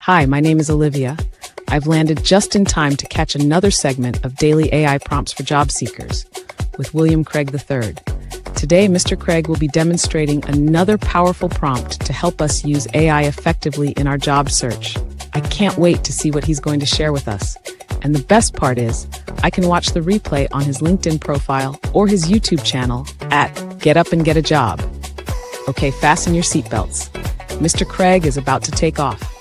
Hi, my name is Olivia. I've landed just in time to catch another segment of Daily AI Prompts for Job Seekers with William Craig III. Today, Mr. Craig will be demonstrating another powerful prompt to help us use AI effectively in our job search. I can't wait to see what he's going to share with us. And the best part is, I can watch the replay on his LinkedIn profile or his YouTube channel at Get Up and Get a Job. Okay, fasten your seatbelts. Mr. Craig is about to take off.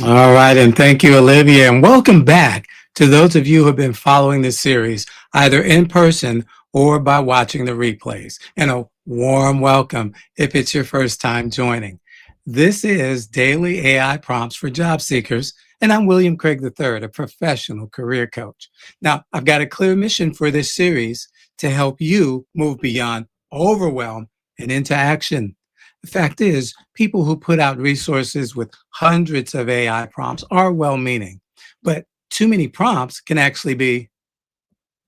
All right, and thank you, Olivia, and welcome back to those of you who have been following this series, either in person or by watching the replays. And a warm welcome if it's your first time joining. This is Daily AI Prompts for Job Seekers, and I'm William Craig III, a professional career coach. Now, I've got a clear mission for this series to help you move beyond overwhelm and into action. The fact is, people who put out resources with hundreds of AI prompts are well-meaning, but too many prompts can actually be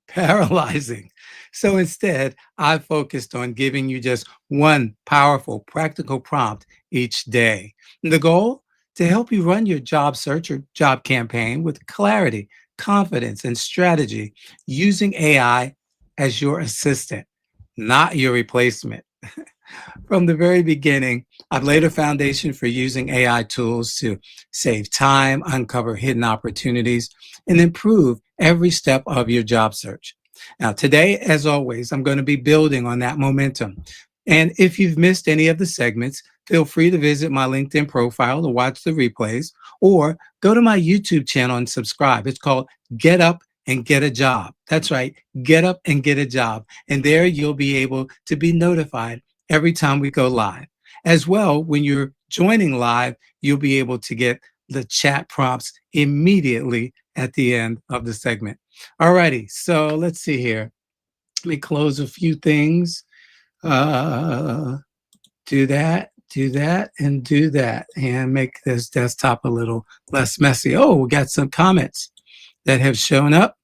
paralyzing. So instead, I focused on giving you just one powerful, practical prompt each day. And the goal? To help you run your job search or job campaign with clarity, confidence, and strategy using AI as your assistant, not your replacement. From the very beginning, I've laid a foundation for using AI tools to save time, uncover hidden opportunities, and improve every step of your job search. Now, today, as always, I'm going to be building on that momentum. And if you've missed any of the segments, feel free to visit my LinkedIn profile to watch the replays, or go to my YouTube channel and subscribe. It's called Get Up and Get a Job. That's right, Get Up and Get a Job. And there you'll be able to be notified every time we go live. As well, when you're joining live, you'll be able to get the chat prompts immediately at the end of the segment. All righty, so let's see here. Let me close a few things. Do that, and do that, and make this desktop a little less messy. Oh, we got some comments that have shown up.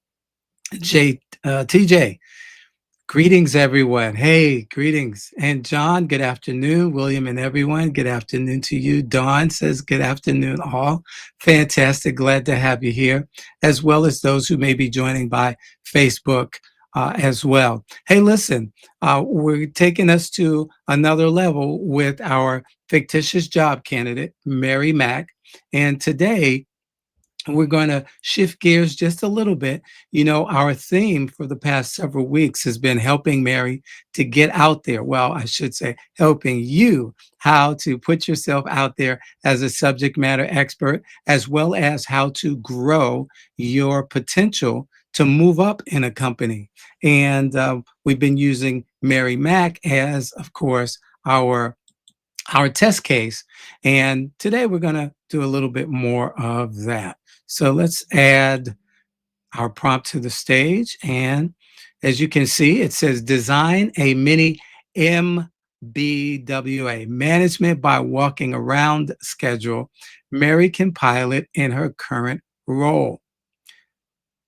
TJ, greetings, everyone. Hey, greetings. And John, good afternoon. William and everyone, good afternoon to you. Dawn says, good afternoon, all. Fantastic. Glad to have you here, as well as those who may be joining by Facebook as well. Hey, listen, we're taking us to another level with our fictitious job candidate, Mary Mack. And today, we're going to shift gears just a little bit. You know, our theme for the past several weeks has been helping Mary to get out there. Well, I should say helping you how to put yourself out there as a subject matter expert, as well as how to grow your potential to move up in a company. And we've been using Mary Mack as, of course, our test case. And today we're going to do a little bit more of that. So let's add our prompt to the stage. And as you can see, it says design a mini MBWA, management by walking around schedule Mary can pilot in her current role.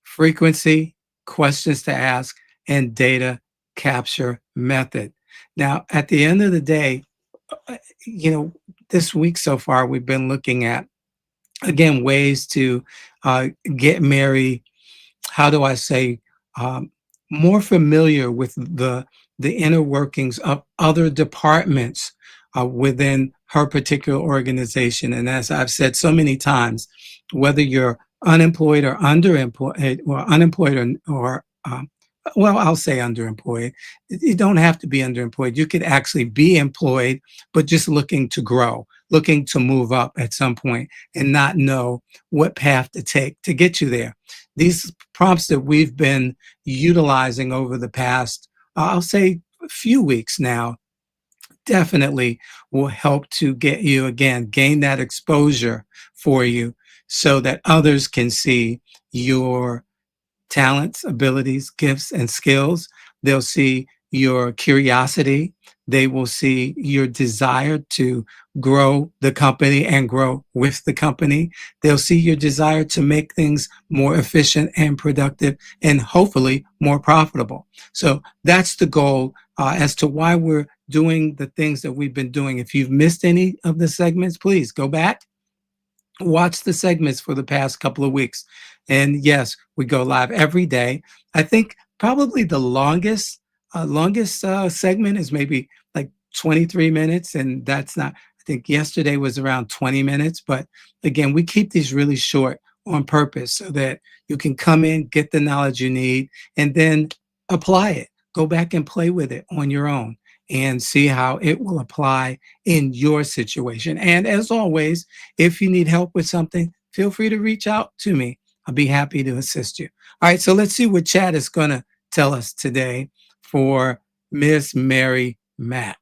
Frequency, questions to ask, and data capture method. Now, at the end of the day, you know, this week so far, we've been looking at, again, ways to get Mary, how do I say, more familiar with the inner workings of other departments within her particular organization. And as I've said so many times, whether you're unemployed or underemployed, or well, I'll say underemployed. You don't have to be underemployed. You could actually be employed, but just looking to grow, looking to move up at some point and not know what path to take to get you there. These prompts that we've been utilizing over the past, I'll say a few weeks now, definitely will help to get you, again, gain that exposure for you so that others can see your talents, abilities, gifts, and skills. They'll see your curiosity. They will see your desire to grow the company and grow with the company. They'll see your desire to make things more efficient and productive and hopefully more profitable. So that's the goal as to why we're doing the things that we've been doing. If you've missed any of the segments, please go back Watch the segments for the past couple of weeks. And yes, we go live every day. I think probably the longest segment is maybe like 23 minutes. And that's not, I think yesterday was around 20 minutes. But again, we keep these really short on purpose so that you can come in, get the knowledge you need, and then apply it. Go back and play with it on your own and see how it will apply in your situation. And as always, if you need help with something, feel free to reach out to me. I'll be happy to assist you. All right, so let's see what Chad is going to tell us today for Miss Mary Mack.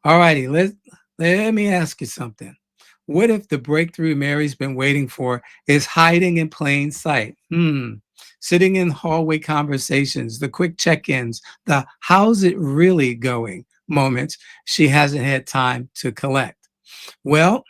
All righty, let me ask you something. What if the breakthrough Mary's been waiting for is hiding in plain sight? Sitting in hallway conversations, the quick check-ins, the how's it really going moments she hasn't had time to collect. Well,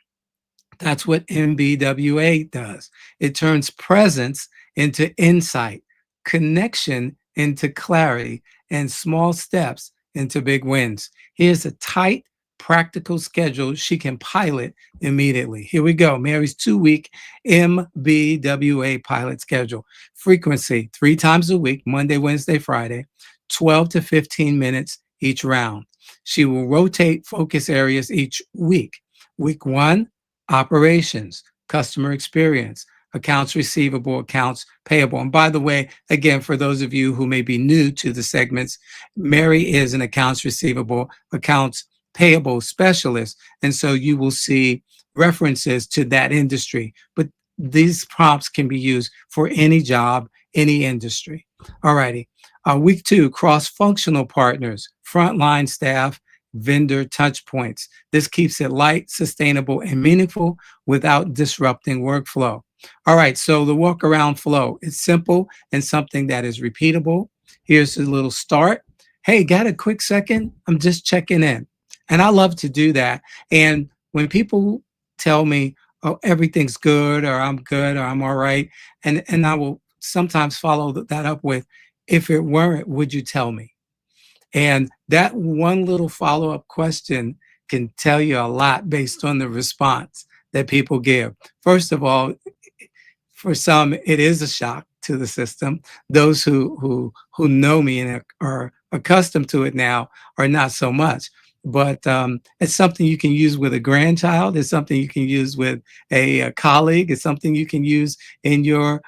that's what MBWA does. It turns presence into insight, connection into clarity, and small steps into big wins. Here's a tight, practical schedule she can pilot immediately. Here we go. Mary's 2-week MBWA pilot schedule. Frequency 3 times a week, Monday, Wednesday, Friday, 12 to 15 minutes each round. She will rotate focus areas each week. Week 1, operations, customer experience, accounts receivable, accounts payable. And by the way, again, for those of you who may be new to the segments, Mary is an accounts receivable, accounts payable specialist. And so you will see references to that industry. But these prompts can be used for any job, any industry. All righty. Week 2, cross-functional partners, frontline staff, vendor touch points. This keeps it light, sustainable, and meaningful without disrupting workflow. All right, so the walk around flow, it's simple and something that is repeatable. Here's a little start. Hey, got a quick second? I'm just checking in. And I love to do that. And when people tell me, oh, everything's good, or I'm good, or I'm all right, and I will sometimes follow that up with, if it weren't, would you tell me? And that one little follow-up question can tell you a lot based on the response that people give. First of all, for some, it is a shock to the system. Those who know me and are accustomed to it now are not so much. But it's something you can use with a grandchild. It's something you can use with a colleague. It's something you can use in your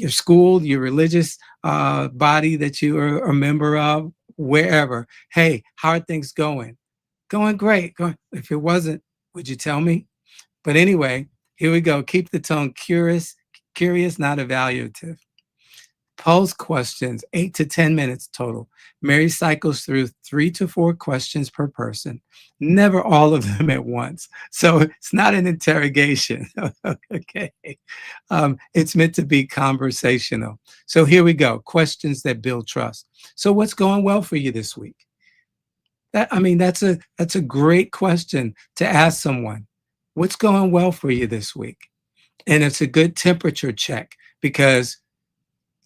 school, your religious body that you are a member of, wherever. Hey, how are things going? Going great. If it wasn't, would you tell me? But anyway, here we go. Keep the tone curious, not evaluative. Pose questions, 8 to 10 minutes total. Mary cycles through 3 to 4 questions per person, never all of them at once. So it's not an interrogation. Okay. It's meant to be conversational. So here we go. Questions that build trust. So what's going well for you this week? That's a great question to ask someone. What's going well for you this week? And it's a good temperature check, because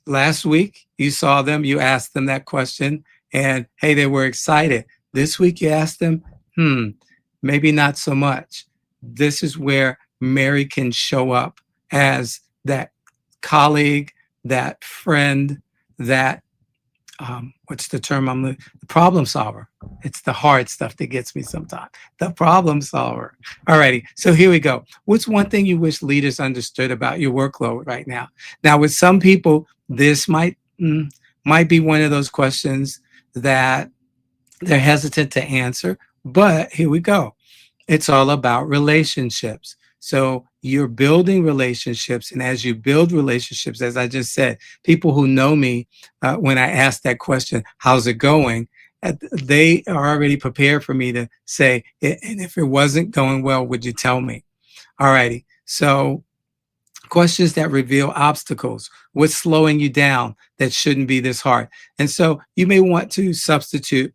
last week you saw them, you asked them that question, and hey, they were excited. This week you asked them, maybe not so much. This is where Mary can show up as that colleague, that friend, that what's the term the problem solver. It's the hard stuff that gets me sometimes. The problem solver. All righty. So here we go. What's one thing you wish leaders understood about your workload right now? Now, with some people, this might be one of those questions that they're hesitant to answer, but here we go. It's all about relationships. So you're building relationships. And as you build relationships, as I just said, people who know me, when I ask that question, how's it going? They are already prepared for me to say, and if it wasn't going well, would you tell me? All righty. So questions that reveal obstacles. What's slowing you down that shouldn't be this hard? And so you may want to substitute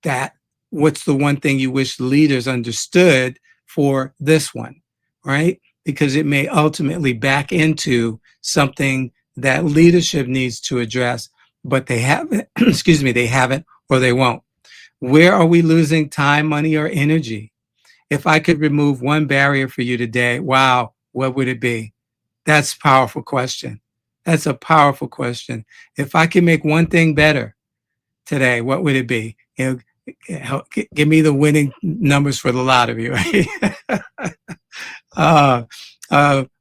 that. What's the one thing you wish leaders understood for this one, right? Because it may ultimately back into something that leadership needs to address, but they haven't, they haven't or they won't. Where are we losing time, money, or energy? if I could remove one barrier for you today, wow, what would it be? That's a powerful question. That's a powerful question. If I could make one thing better today, what would it be? Give me the winning numbers for the lottery, right? uh,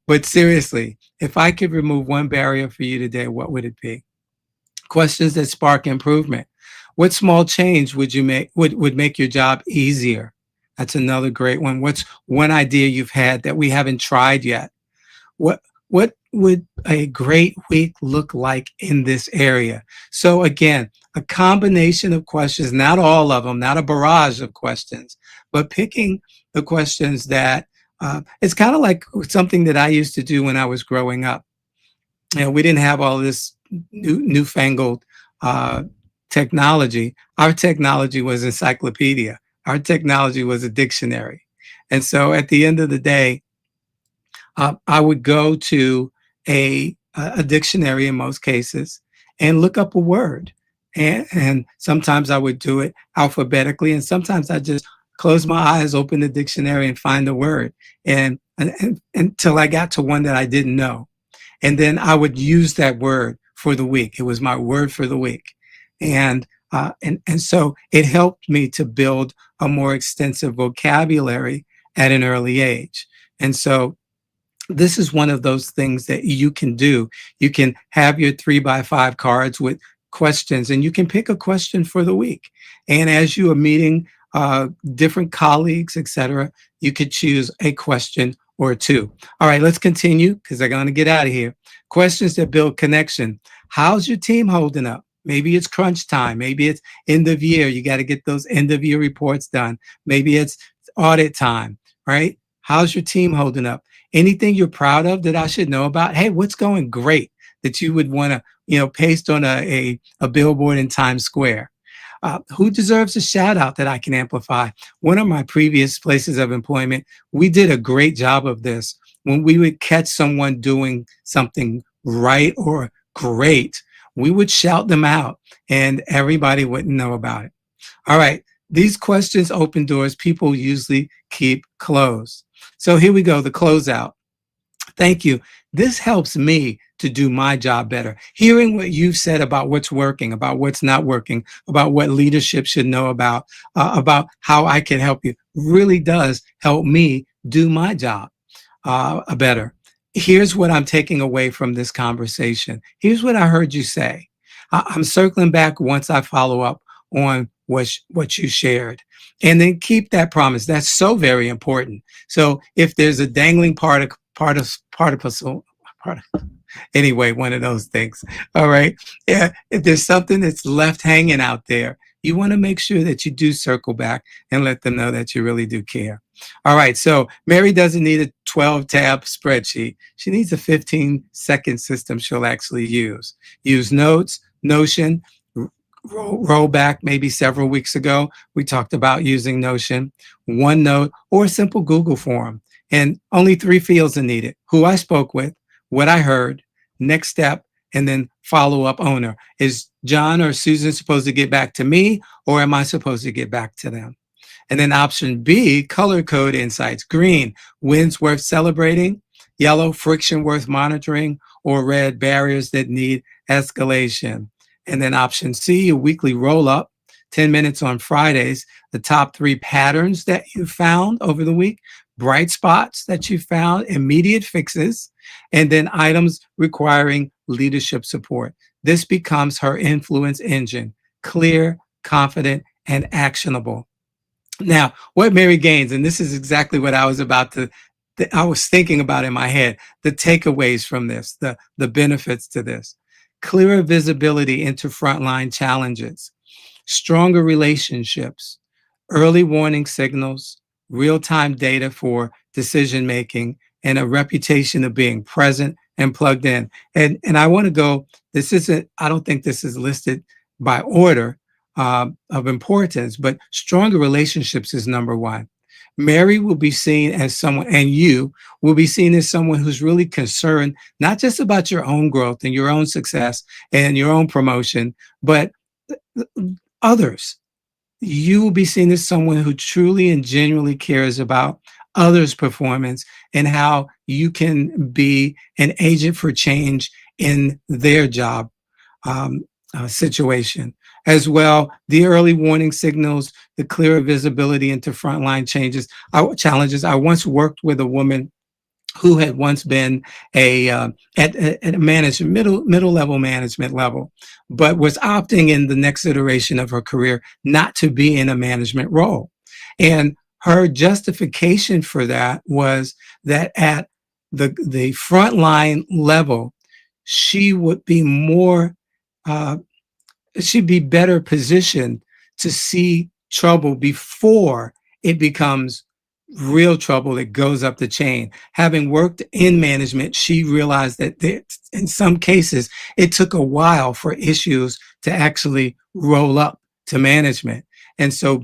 but seriously, if I could remove one barrier for you today, what would it be? Questions that spark improvement. What small change would you make would make your job easier? That's another great one. What's one idea you've had that we haven't tried yet? What would a great week look like in this area? So again, a combination of questions, not all of them, not a barrage of questions, but picking the questions that it's kind of like something that I used to do when I was growing up. We didn't have all this newfangled uh, technology. Our technology was encyclopedia. Our technology was a dictionary. And so at the end of the day, I would go to a dictionary in most cases and look up a word. And sometimes I would do it alphabetically, and sometimes I just close my eyes, open the dictionary, and find the word, and until I got to one that I didn't know. And then I would use that word for the week. It was my word for the week. And so it helped me to build a more extensive vocabulary at an early age. And so this is one of those things that you can do. You can have your 3x5 cards with questions, and you can pick a question for the week. And as you are meeting different colleagues, etc., you could choose a question or two. All right, let's continue because I'm going to get out of here. Questions that build connection. How's your team holding up? Maybe it's crunch time. Maybe it's end of year. You got to get those end of year reports done. Maybe it's audit time, right? How's your team holding up? Anything you're proud of that I should know about? Hey, what's going great that you would want to, paste on a billboard in Times Square? Who deserves a shout out that I can amplify? One of my previous places of employment, we did a great job of this. When we would catch someone doing something right or great, we would shout them out and everybody wouldn't know about it. All right. These questions open doors people usually keep closed. So here we go, the closeout. Thank you. This helps me to do my job better. Hearing what you've said about what's working, about what's not working, about what leadership should know about how I can help you really does help me do my job better. Here's what I'm taking away from this conversation. Here's what I heard you say. I'm circling back once I follow up on what you shared. And then keep that promise. That's so very important. So if there's a dangling anyway, one of those things. All right. Yeah. If there's something that's left hanging out there, you want to make sure that you do circle back and let them know that you really do care. All right. So Mary doesn't need a 12-tab spreadsheet. She needs a 15-second system she'll actually use. Use Notes, Notion. Roll back maybe several weeks ago, we talked about using Notion, OneNote, or a simple Google form. And only 3 fields are needed: who I spoke with, what I heard, next step, and then follow-up owner. Is John or Susan supposed to get back to me, or am I supposed to get back to them? And then option B, color code insights. Green, wins worth celebrating. Yellow, friction worth monitoring. Or red, barriers that need escalation. And then option C, a weekly roll-up, 10 minutes on Fridays, the top 3 patterns that you found over the week, bright spots that you found, immediate fixes, and then items requiring leadership support. This becomes her influence engine: clear, confident, and actionable. Now, what Mary gains, and this is exactly what I was thinking about in my head, the takeaways from this, the benefits to this: clearer visibility into frontline challenges, stronger relationships, early warning signals, real-time data for decision making, and a reputation of being present and plugged in. And I want to go, I don't think this is listed by order of importance, but stronger relationships is number one. Mary will be seen as someone, and you will be seen as someone who's really concerned, not just about your own growth and your own success and your own promotion, but others. you will be seen as someone who truly and genuinely cares about others' performance and how you can be an agent for change in their job situation. As well, the early warning signals, the clearer visibility into frontline challenges. I once worked with a woman who had once been at a management middle level management level, but was opting in the next iteration of her career not to be in a management role. And her justification for that was that at the frontline level, she would be more uh, she'd be better positioned to see trouble before it becomes real trouble that goes up the chain. Having worked in management, she realized that in some cases, it took a while for issues to actually roll up to management. And so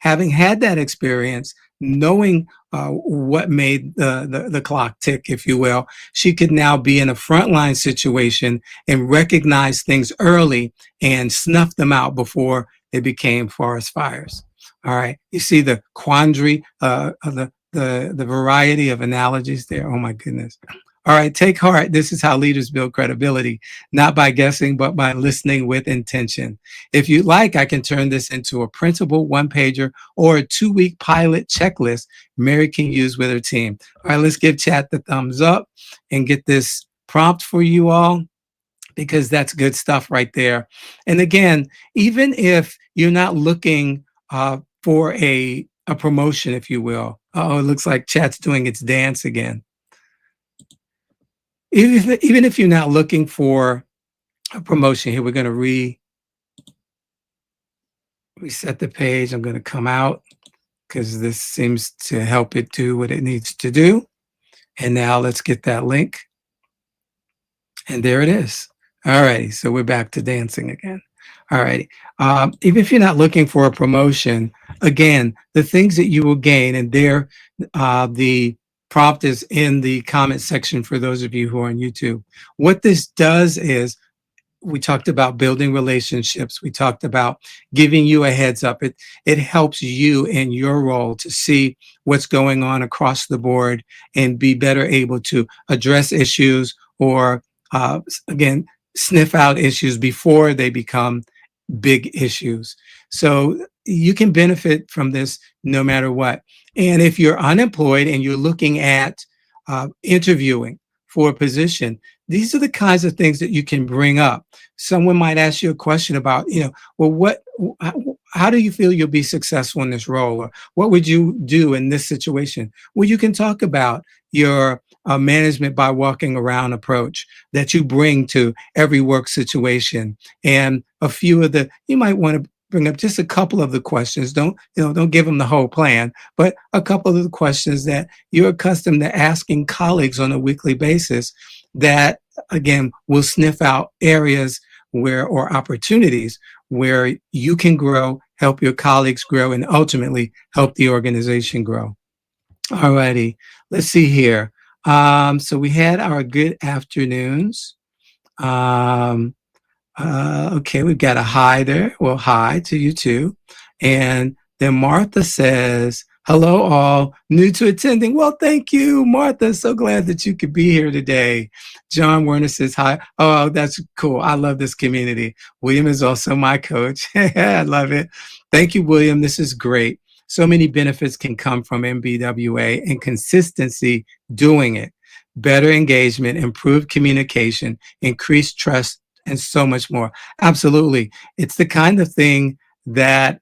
having had that experience, knowing what made the clock tick, if you will, she could now be in a frontline situation and recognize things early and snuff them out before they became forest fires. All right, you see the quandary, of the variety of analogies there. Oh my goodness. All right, take heart. This is how leaders build credibility, not by guessing, but by listening with intention. If you'd like, I can turn this into a printable one-pager or a 2-week pilot checklist Mary can use with her team. All right, let's give chat the thumbs up and get this prompt for you all, because that's good stuff right there. And again, even if you're not looking for a promotion, if you will. Oh, it looks like chat's doing its dance again. Even if you're not looking for a promotion, here we're going to reset the page. I'm going to come out because this seems to help it do what it needs to do. And now let's get that link. And there it is. All righty, so we're back to dancing again. All righty. Even if you're not looking for a promotion, again, the things that you will gain, and there, the prompt is in the comment section for those of you who are on YouTube. What this does is, we talked about building relationships. We talked about giving you a heads up. It helps you in your role to see what's going on across the board and be better able to address issues or, again, sniff out issues before they become big issues. So you can benefit from this no matter what. And if you're unemployed and you're looking at interviewing for a position, these are the kinds of things that you can bring up. Someone might ask you a question about, well, how do you feel you'll be successful in this role? Or what would you do in this situation? Well, you can talk about your management by walking around approach that you bring to every work situation. And a few of you might want to bring up just a couple of the questions. Don't give them the whole plan, but a couple of the questions that you're accustomed to asking colleagues on a weekly basis that, again, will sniff out areas or opportunities where you can grow, help your colleagues grow, and ultimately help the organization grow. All righty, let's see here. So we had our good afternoons. Okay, we've got a hi there. Well, hi to you too. And then Martha says, hello all, new to attending. Well, thank you, Martha. So glad that you could be here today. John Werner says hi. Oh, that's cool. I love this community. William is also my coach. I love it. Thank you, William. This is great. So many benefits can come from MBWA and consistency doing it. Better engagement, improved communication, increased trust, and so much more. Absolutely. It's the kind of thing that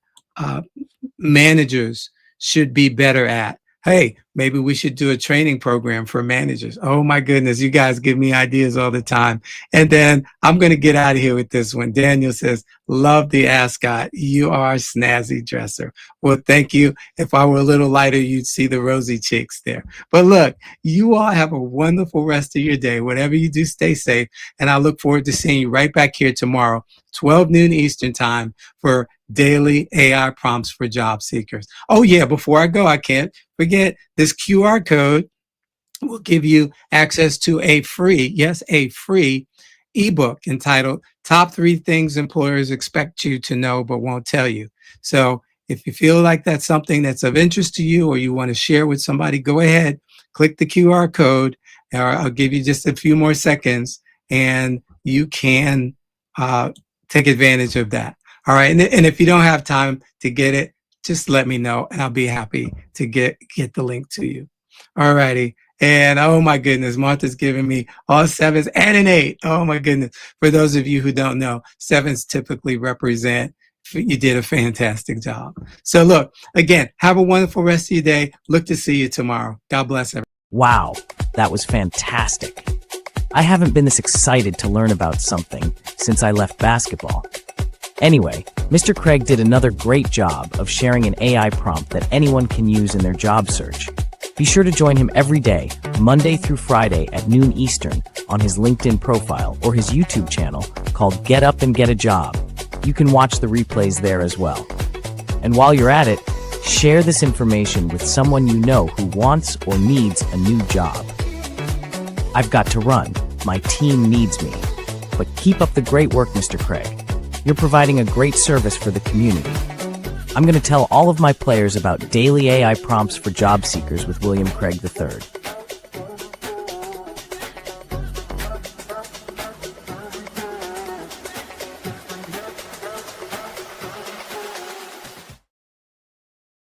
managers should be better at. Hey, maybe we should do a training program for managers. Oh my goodness, you guys give me ideas all the time. And then I'm going to get out of here with this one. Daniel says, love the ascot. You are a snazzy dresser. Well, thank you. If I were a little lighter, you'd see the rosy cheeks there. But look, you all have a wonderful rest of your day. Whatever you do, stay safe. And I look forward to seeing you right back here tomorrow, 12 noon Eastern time, for daily AI prompts for job seekers. Oh yeah, before I go, I can't forget this QR code will give you access to a free ebook entitled Top 3 Things Employers Expect You to Know But Won't Tell You. So If you feel like that's something that's of interest to you or you want to share with somebody, go ahead, click the QR code, or I'll give you just a few more seconds, and you can take advantage of that. All right. And if you don't have time to get it, just let me know and I'll be happy to get the link to you. All righty. And oh my goodness, Martha's giving me all 7s and an 8. Oh my goodness. For those of you who don't know, 7s typically represent you did a fantastic job. So look, again, have a wonderful rest of your day. Look to see you tomorrow. God bless everyone. Wow, that was fantastic. I haven't been this excited to learn about something since I left basketball. Anyway, Mr. Craig did another great job of sharing an AI prompt that anyone can use in their job search. Be sure to join him every day, Monday through Friday at noon Eastern, on his LinkedIn profile or his YouTube channel called Get Up and Get a Job. You can watch the replays there as well. And while you're at it, share this information with someone you know who wants or needs a new job. I've got to run. My team needs me. But keep up the great work, Mr. Craig. You're providing a great service for the community. I'm going to tell all of my players about daily AI prompts for job seekers with William Craig III.